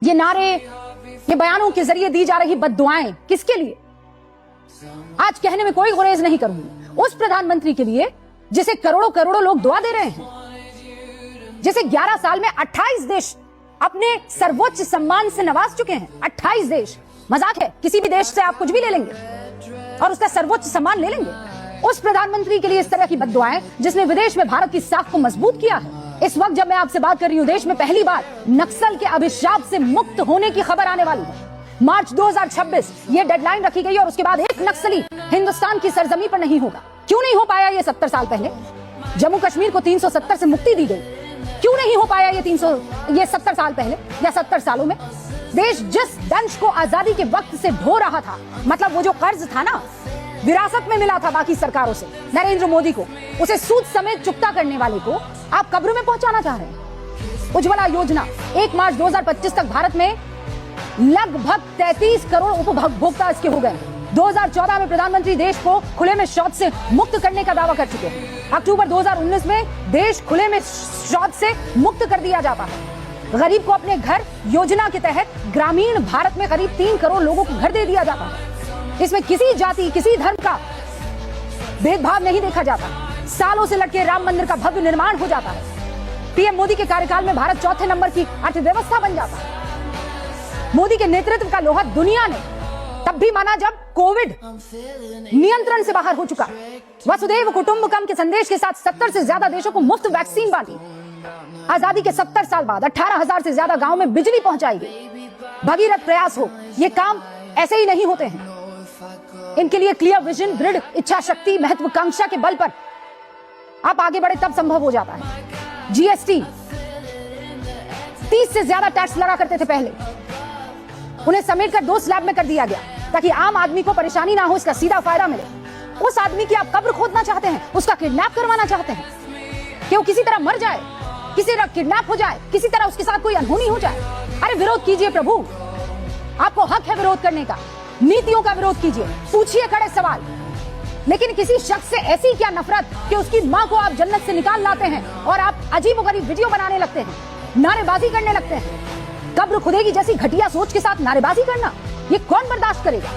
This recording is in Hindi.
ये नारे, ये बयानों के जरिए दी जा रही बद्दुआएं किसके लिए? आज कहने में कोई गुरेज नहीं करूंगी। उस प्रधानमंत्री के लिए जिसे करोड़ों करोड़ों लोग दुआ दे रहे हैं, जिसे 11 साल में 28 देश अपने सर्वोच्च सम्मान से नवाज चुके हैं। 28 देश, मजाक है? किसी भी देश से आप कुछ भी ले लेंगे और उसका सर्वोच्च सम्मान ले लेंगे। उस प्रधानमंत्री के लिए इस तरह की बद्दुआएं, जिसने विदेश में भारत की साख को मजबूत किया है। इस वक्त जब मैं आपसे बात कर रही हूं, देश में पहली बार नक्सल के अभिशाप से मुक्त होने की खबर आने वाली है। मार्च 2026 ये डेडलाइन रखी गई और उसके बाद एक नक्सली हिंदुस्तान की सरजमी पर नहीं होगा। क्यों नहीं हो पाया ये 70 साल पहले? जम्मू कश्मीर को 370 से मुक्ति दी गई, क्यों नहीं हो पाया ये 70 साल पहले या 70 सालों में? देश जिस दंश को आजादी के वक्त से ढो रहा था, मतलब वो जो कर्ज था ना, विरासत में मिला था बाकी सरकारों से, नरेंद्र मोदी को, उसे सूद समेत चुकता करने वाले को आप कब्र में पहुंचाना चाह रहे हैं। उज्ज्वला योजना 1 मार्च 2025 तक भारत में लगभग 33 करोड़ उपभोक्ता इसके हो गए। 2014 में प्रधानमंत्री देश को खुले में शौच से मुक्त करने का दावा कर चुके हैं। अक्टूबर 2019 में देश खुले में शौच से मुक्त कर दिया जाता है। गरीब को अपने घर योजना के तहत ग्रामीण भारत में करीब 3 करोड़ लोगों को घर दे दिया जाता है। इसमें किसी जाति, किसी धर्म का भेदभाव नहीं देखा जाता। सालों से लटके राम मंदिर का भव्य निर्माण हो जाता है। पीएम मोदी के कार्यकाल में भारत 4थे नंबर की अर्थव्यवस्था बन जाता है। मोदी के नेतृत्व का लोहा दुनिया ने तब भी माना जब कोविड नियंत्रण से बाहर हो चुका। वसुधैव कुटुंबकम के संदेश के साथ 70 से ज्यादा देशों को मुफ्त वैक्सीन बांटी। आजादी के 70 साल बाद 18,000 से ज्यादा गांव में बिजली पहुंचाई गई। भगीरथ प्रयास हो, ये काम ऐसे ही नहीं होते हैं। इनके लिए क्लियर विजन, दृढ़ इच्छा शक्ति, महत्वाकांक्षा के बल पर आप आगे बढ़े तब संभव हो जाता है। जीएसटी 30 से ज्यादा टैक्स लगा करते थे पहले, उन्हें समेट कर 2 स्लैब में कर दिया गया ताकि आम आदमी को परेशानी ना हो, इसका सीधा फायदा मिले। उस आदमी की आप कब्र खोदना चाहते हैं, उसका किडनैप करवाना चाहते हैं कि वो किसी तरह मर जाए, किसी तरह किडनैप हो जाए, किसी तरह उसके साथ कोई अनहोनी हो जाए। अरे विरोध कीजिए प्रभु, आपको हक है विरोध करने का। नीतियों का विरोध कीजिए, पूछिए कड़े सवाल, लेकिन किसी शख्स से ऐसी क्या नफरत कि उसकी मां को आप जन्नत से निकाल लाते हैं और आप अजीबोगरीब वीडियो बनाने लगते हैं, नारेबाजी करने लगते हैं। कब्र खुदेगी जैसी घटिया सोच के साथ नारेबाजी करना, ये कौन बर्दाश्त करेगा?